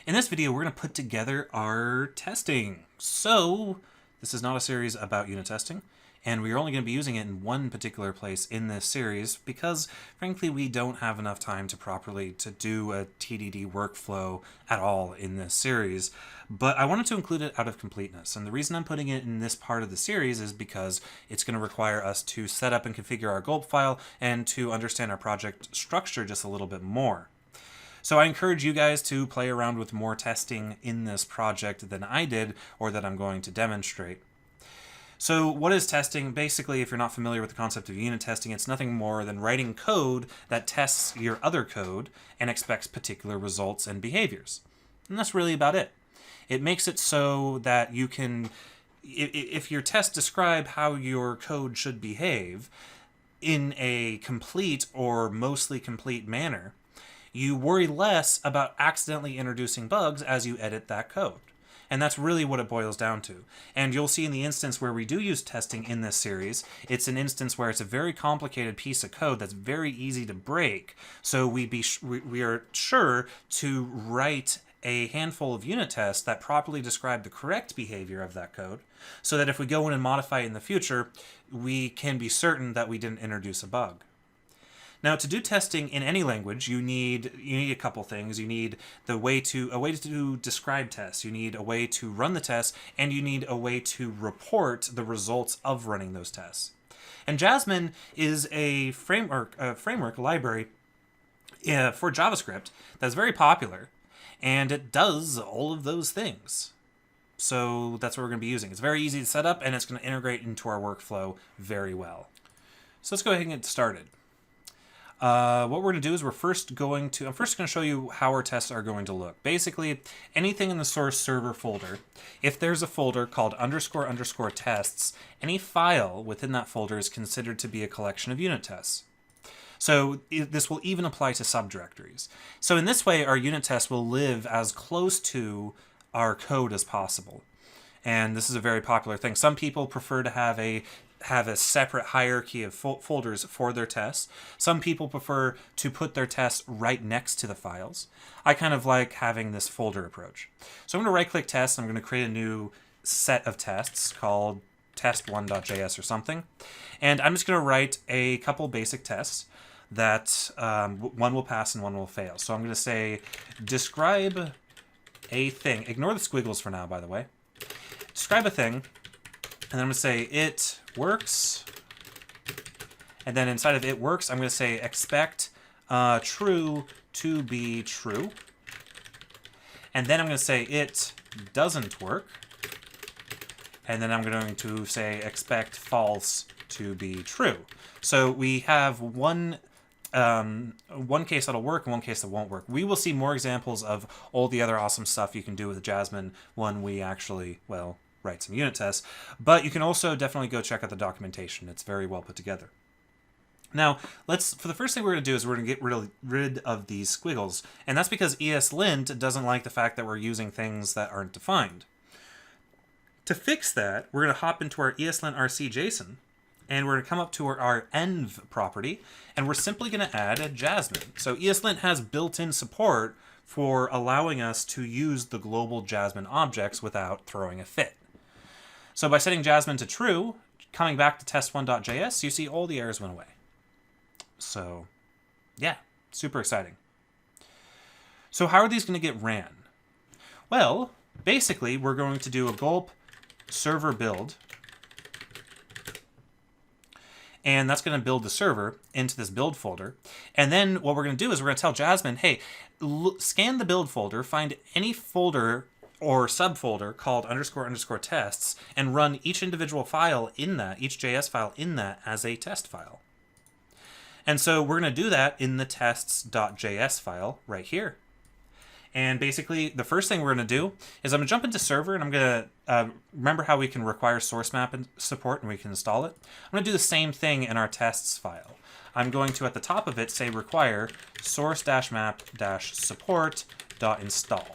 In this video, we're going to put together our testing. So, this is not a series about unit testing, and we're only going to be using it in one particular place in this series because, frankly, we don't have enough time to properly do a TDD workflow at all in this series. But I wanted to include it out of completeness, and the reason I'm putting it in this part of the series is because it's going to require us to set up and configure our Gulp file and to understand our project structure just a little bit more. So I encourage you guys to play around with more testing in this project than I did or that I'm going to demonstrate. So what is testing? Basically, if you're not familiar with the concept of unit testing, it's nothing more than writing code that tests your other code and expects particular results and behaviors. And that's really about it. It makes it so that you can, if your tests describe how your code should behave in a complete or mostly complete manner, you worry less about accidentally introducing bugs as you edit that code. And that's really what it boils down to. And you'll see in the instance where we do use testing in this series, it's an instance where it's a very complicated piece of code that's very easy to break. So we are sure to write a handful of unit tests that properly describe the correct behavior of that code, so that if we go in and modify it in the future, we can be certain that we didn't introduce a bug. Now, to do testing in any language, you need a couple things. You need a way to describe tests. You need a way to run the tests, and you need a way to report the results of running those tests. And Jasmine is a framework library for JavaScript that's very popular, and it does all of those things. So that's what we're going to be using. It's very easy to set up, and it's going to integrate into our workflow very well. So let's go ahead and get started. What we're going to do is I'm first going to show you how our tests are going to look. Basically, anything in the source server folder, if there's a folder called __ tests, any file within that folder is considered to be a collection of unit tests. So this will even apply to subdirectories. So in this way, our unit tests will live as close to our code as possible. And this is a very popular thing. Some people prefer to have a separate hierarchy of folders for their tests. Some people prefer to put their tests right next to the files. I kind of like having this folder approach. So I'm going to right-click test, and I'm going to create a new set of tests called test1.js or something. And I'm just going to write a couple basic tests that one will pass and one will fail. So I'm going to say describe a thing. Ignore the squiggles for now, by the way. Describe a thing. And then I'm going to say it works. And then inside of it works, I'm going to say expect true to be true. And then I'm going to say it doesn't work. And then I'm going to say expect false to be true. So we have one case that'll work and one case that won't work. We will see more examples of all the other awesome stuff you can do with Jasmine when we actually, well, write some unit tests, but you can also definitely go check out the documentation. It's very well put together. Now, for the first thing we're going to do is we're going to get rid of these squiggles, and that's because ESLint doesn't like the fact that we're using things that aren't defined. To fix that, we're going to hop into our ESLint RC JSON, and we're going to come up to our env property, and we're simply going to add a Jasmine. So ESLint has built-in support for allowing us to use the global Jasmine objects without throwing a fit. So by setting Jasmine to true, coming back to test1.js, you see all the errors went away. So yeah, super exciting. So how are these going to get ran? Well, basically, we're going to do a gulp server build, and that's going to build the server into this build folder. And then what we're going to do is we're going to tell Jasmine, hey, scan the build folder, find any folder or subfolder called __ tests, and run each individual file in that, each JS file in that as a test file. And so we're going to do that in the tests.js file right here. And basically, the first thing we're going to do is I'm going to jump into server, and I'm going to remember how we can require source map support and we can install it. I'm going to do the same thing in our tests file. I'm going to, at the top of it, say require source-map-support.install.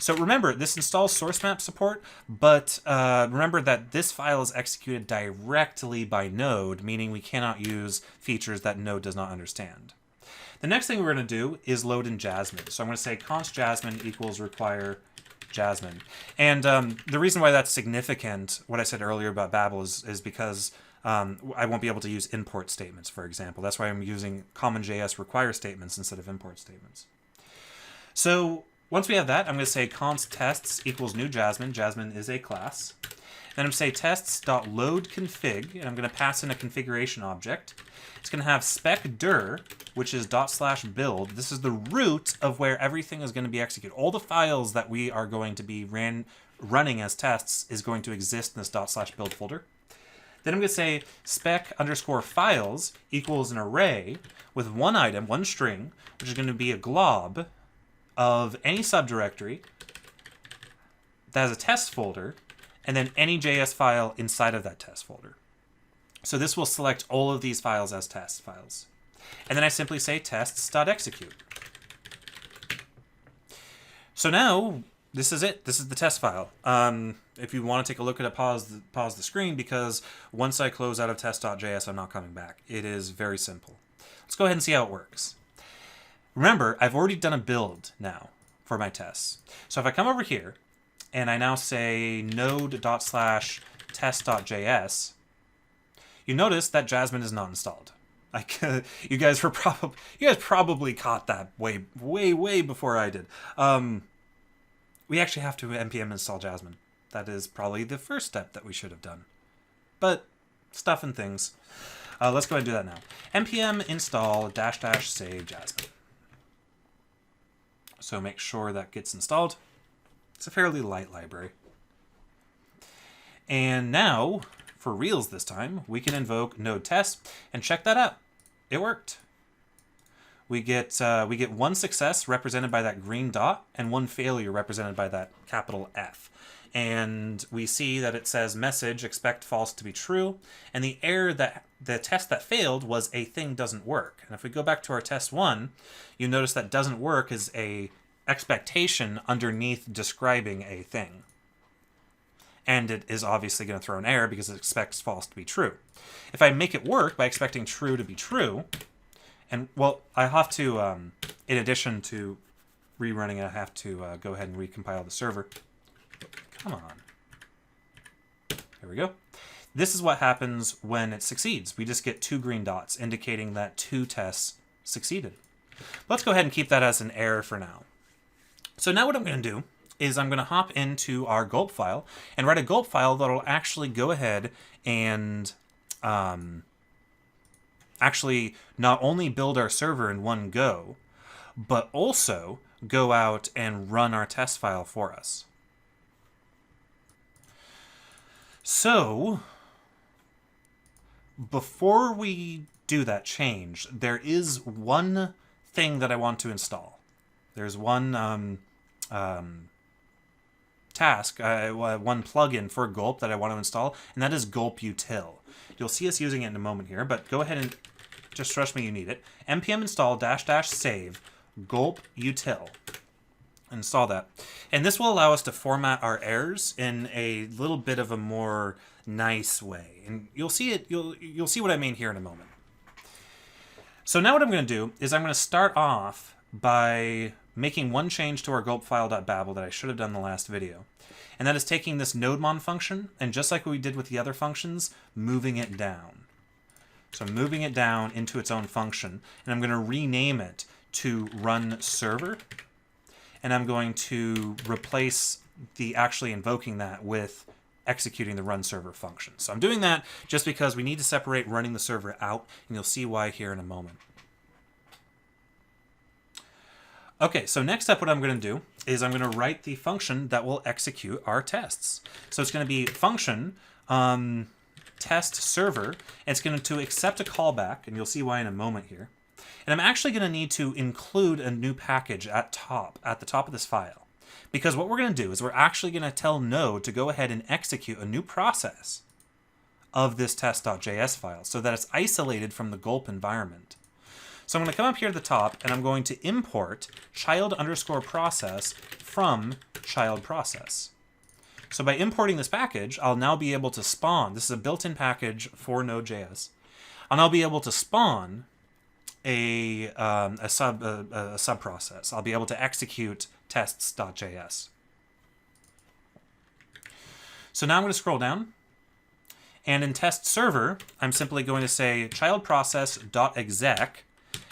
So remember, this installs source map support, but remember that this file is executed directly by Node, meaning we cannot use features that Node does not understand. The next thing we're going to do is load in Jasmine. So I'm going to say const Jasmine equals require Jasmine. And the reason why that's significant, what I said earlier about Babel, is because I won't be able to use import statements, for example. That's why I'm using common.js require statements instead of import statements. So once we have that, I'm going to say const tests equals new Jasmine. Jasmine is a class. Then I'm going to say tests.loadConfig, and I'm going to pass in a configuration object. It's going to have spec.dir, which is /build. This is the root of where everything is going to be executed. All the files that we are going to be running as tests is going to exist in this /build folder. Then I'm going to say spec_files equals an array with one item, one string, which is going to be a glob of any subdirectory that has a test folder, and then any JS file inside of that test folder. So this will select all of these files as test files. And then I simply say tests.execute. So now, this is it. This is the test file. If you want to take a look at it, pause the screen, because once I close out of test.js, I'm not coming back. It is very simple. Let's go ahead and see how it works. Remember, I've already done a build now for my tests. So if I come over here, and I now say node./test.js, you notice that Jasmine is not installed. Like you guys probably caught that way before I did. We actually have to npm install Jasmine. That is probably the first step that we should have done. But stuff and things. Let's go ahead and do that now. npm install -- save Jasmine. So make sure that gets installed. It's a fairly light library. And now, for reals this time, we can invoke node test and check that out. It worked. We get one success represented by that green dot and one failure represented by that capital F. And we see that it says message expect false to be true, and the error that the test that failed was a thing doesn't work. And if we go back to our test 1, you notice that doesn't work is a expectation underneath describing a thing. And it is obviously going to throw an error because it expects false to be true. If I make it work by expecting true to be true, and well, I have to, in addition to rerunning it, I have to go ahead and recompile the server. Come on. There we go. This is what happens when it succeeds. We just get 2 green dots indicating that 2 tests succeeded. Let's go ahead and keep that as an error for now. So now what I'm going to do is I'm going to hop into our Gulp file and write a Gulp file that'll actually go ahead and actually not only build our server in one go, but also go out and run our test file for us. So before we do that change, there is one thing that I want to install. There's one task, one plugin for Gulp that I want to install, and that is Gulp Util. You'll see us using it in a moment here, but go ahead and just trust me, you need it. npm install -- save Gulp Util. Install that. And this will allow us to format our errors in a little bit of a more nice way. And you'll see it, you'll see what I mean here in a moment. So now what I'm going to do is I'm going to start off by making one change to our gulp file.babel that I should have done in the last video. And that is taking this Nodemon function, and just like we did with the other functions, moving it down. So I'm moving it down into its own function, and I'm going to rename it to run server. And I'm going to replace the actually invoking that with executing the run server function. So I'm doing that just because we need to separate running the server out, and you'll see why here in a moment. Okay, so next up what I'm going to do is I'm going to write the function that will execute our tests. So it's going to be function test server, and it's going to accept a callback, and you'll see why in a moment here. And I'm actually going to need to include a new package at the top of this file. Because what we're going to do is we're actually going to tell Node to go ahead and execute a new process of this test.js file so that it's isolated from the Gulp environment. So I'm going to come up here to the top, and I'm going to import child_process from child process. So by importing this package, I'll now be able to spawn. This is a built-in package for Node.js. I'll now be able to spawn a sub process. I'll be able to execute tests.js. So now I'm going to scroll down, and in test server, I'm simply going to say child process.exec,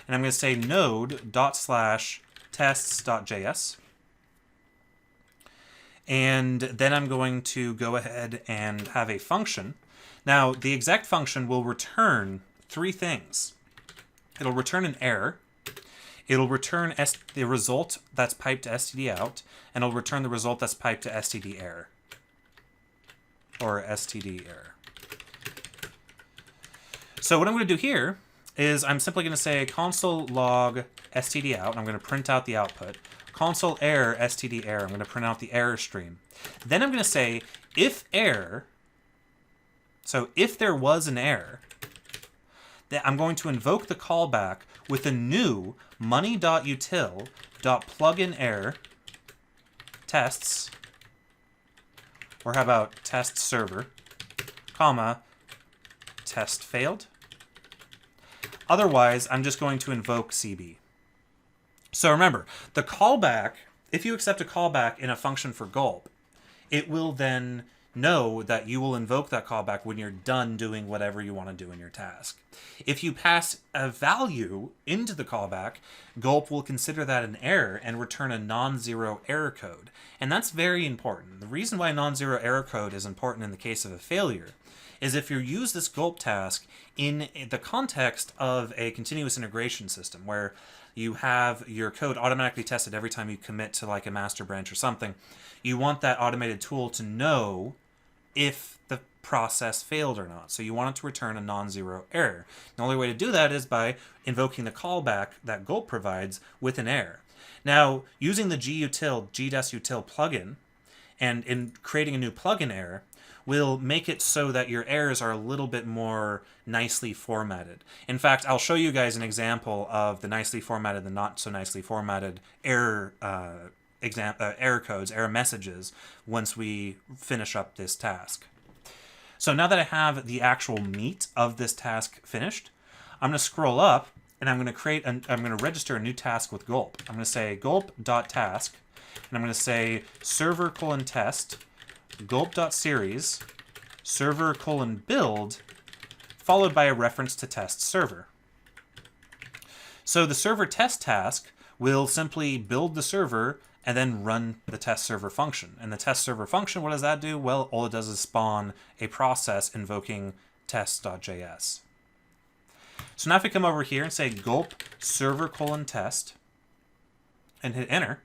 and I'm going to say node./tests.js. And then I'm going to go ahead and have a function. Now, the exec function will return three things. It'll return an error. It'll return the result that's piped to std out, and it'll return the result that's piped to std error. Or std error. So what I'm going to do here is I'm simply going to say console log std out, and I'm going to print out the output. Console error std error, I'm going to print out the error stream. Then I'm going to say if error, so if there was an error, then I'm going to invoke the callback with a new money.util.pluginError tests, or how about test server, comma, test failed. Otherwise, I'm just going to invoke CB. So remember, the callback, if you accept a callback in a function for Gulp, it will then know that you will invoke that callback when you're done doing whatever you want to do in your task. If you pass a value into the callback, Gulp will consider that an error and return a non-zero error code. And that's very important. The reason why non-zero error code is important in the case of a failure is if you use this Gulp task in the context of a continuous integration system where you have your code automatically tested every time you commit to like a master branch or something, you want that automated tool to know if the process failed or not. So you want it to return a non-zero error. The only way to do that is by invoking the callback that Gulp provides with an error. Now, using the Gutil plugin and in creating a new plugin error will make it so that your errors are a little bit more nicely formatted. In fact, I'll show you guys an example of the nicely formatted and not so nicely formatted error error codes, error messages, once we finish up this task. So now that I have the actual meat of this task finished, I'm going to scroll up and I'm going to I'm going to register a new task with Gulp. I'm going to say gulp.task, and I'm going to say server:/test gulp.series server:/build, followed by a reference to test server. So the server test task will simply build the server and then run the test server function. And the test server function, what does that do? Well, all it does is spawn a process invoking test.js. So now if we come over here and say gulp server:/test and hit enter,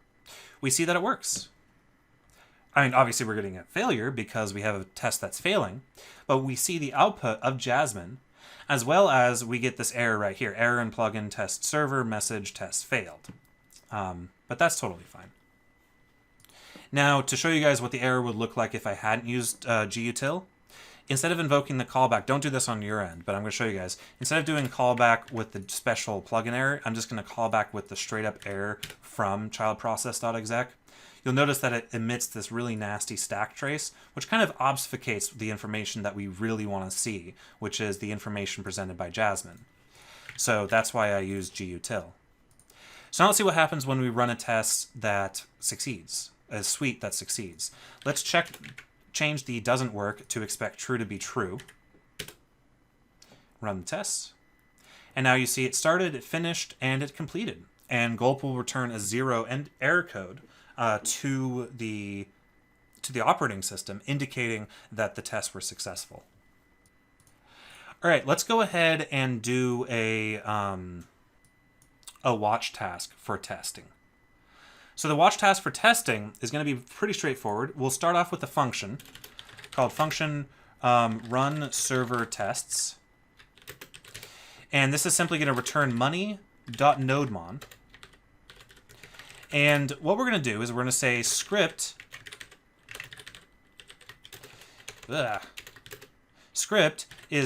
we see that it works. I mean, obviously we're getting a failure because we have a test that's failing, but we see the output of Jasmine, as well as we get this error right here, error in plugin test server message test failed. But that's totally fine. Now, to show you guys what the error would look like if I hadn't used Gutil, instead of invoking the callback, don't do this on your end, but I'm going to show you guys. Instead of doing callback with the special plugin error, I'm just going to call back with the straight up error from childprocess.exec. You'll notice that it emits this really nasty stack trace, which kind of obfuscates the information that we really want to see, which is the information presented by Jasmine. So that's why I use Gutil. So now let's see what happens when we run a test that succeeds, a suite that succeeds. Let's change the doesn't work to expect true to be true. Run the tests. And now you see it started, it finished, and it completed. And Gulp will return a 0 and error code to the operating system, indicating that the tests were successful. All right, let's go ahead and do a watch task for testing. So the watch task for testing is going to be pretty straightforward. We'll start off with a function called function run server tests, and this is simply going to return money.nodemon. And what we're going to do is we're going to say script is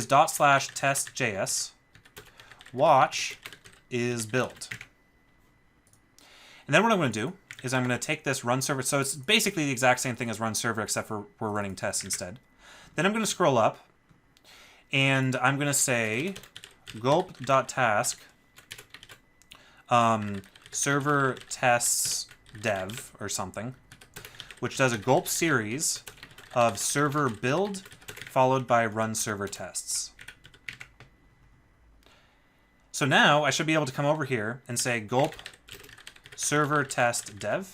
./test.js, watch is build. And then what I'm going to do is I'm going to take this run server, so it's basically the exact same thing as run server except for we're running tests instead. Then I'm going to scroll up and I'm going to say gulp.task server tests dev or something, which does a gulp series of server build followed by run server tests. So now I should be able to come over here and say gulp server test dev.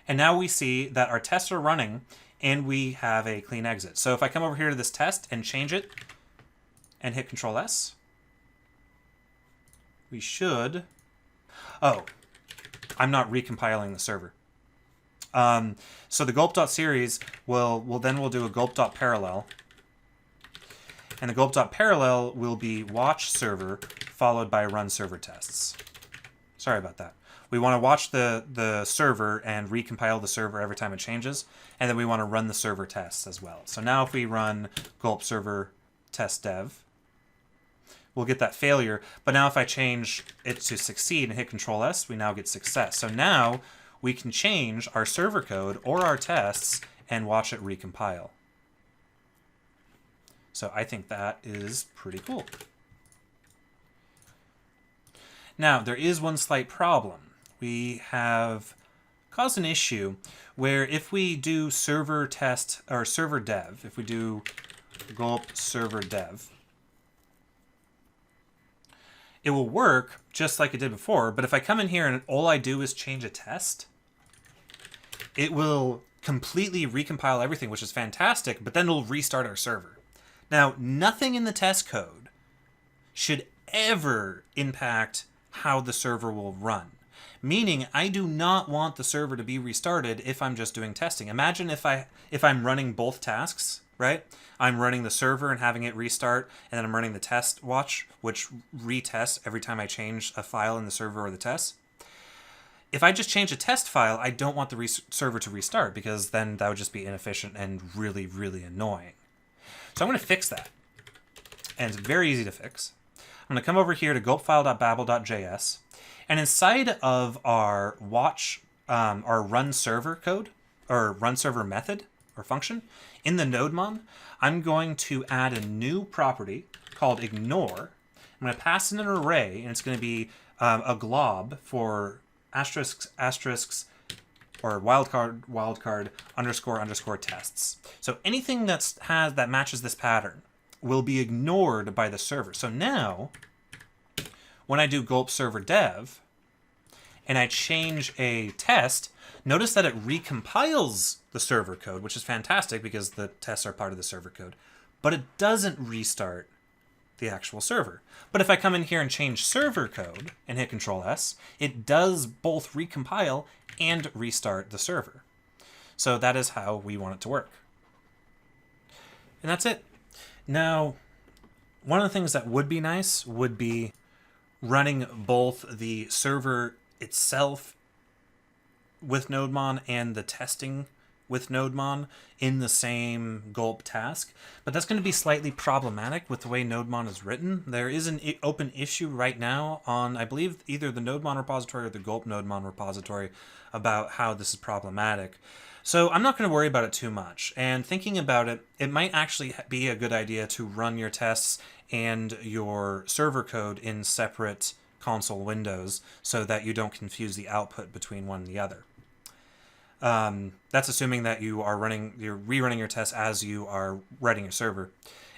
And now we see that our tests are running and we have a clean exit. So if I come over here to this test and change it and hit Control S, we should... Oh, I'm not recompiling the server. So the gulp.series we'll do a gulp.parallel. And the gulp.parallel will be watch server followed by run server tests. Sorry about that. We want to watch the server and recompile the server every time it changes. And then we want to run the server tests as well. So now if we run gulp server test dev, we'll get that failure. But now if I change it to succeed and hit Control S, we now get success. So now we can change our server code or our tests and watch it recompile. So I think that is pretty cool. Now, there is one slight problem. We have caused an issue where if we do server test or server dev, if we do gulp server dev, it will work just like it did before. But if I come in here and all I do is change a test, it will completely recompile everything, which is fantastic, but then it'll restart our server. Now, nothing in the test code should ever impact how the server will run. Meaning, I do not want the server to be restarted if I'm just doing testing. Imagine if I'm running both tasks, right? I'm running the server and having it restart, and then I'm running the test watch, which retests every time I change a file in the server or the test. If I just change a test file, I don't want the server to restart, because then that would just be inefficient and really, really annoying. So I'm going to fix that. And it's very easy to fix. I'm going to come over here to gulpfile.babel.js. And inside of our our run server code, or run server method or function, in the Nodemon, I'm going to add a new property called ignore. I'm going to pass in an array, and it's going to be a glob for asterisks, or wildcard underscore tests. So anything that matches this pattern will be ignored by the server. So now, when I do gulp server dev, and I change a test, notice that it recompiles the server code, which is fantastic because the tests are part of the server code, but it doesn't restart the actual server. But if I come in here and change server code and hit Control S, it does both recompile and restart the server. So that is how we want it to work. And that's it. Now, one of the things that would be nice would be running both the server itself with Nodemon and the testing with Nodemon in the same gulp task, but that's going to be slightly problematic with the way Nodemon is written. There is an open issue right now on, I believe, either the Nodemon repository or the Gulp Nodemon repository about how this is problematic. So I'm not going to worry about it too much. And thinking about it, it might actually be a good idea to run your tests and your server code in separate console windows so that you don't confuse the output between one and the other. That's assuming that you're rerunning your tests as you are writing your server.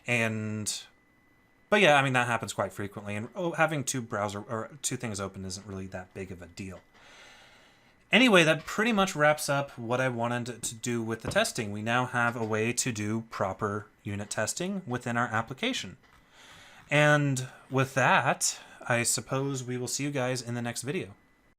But yeah, I mean, that happens quite frequently, and having two things open isn't really that big of a deal. Anyway, that pretty much wraps up what I wanted to do with the testing. We now have a way to do proper unit testing within our application. And with that, I suppose we will see you guys in the next video.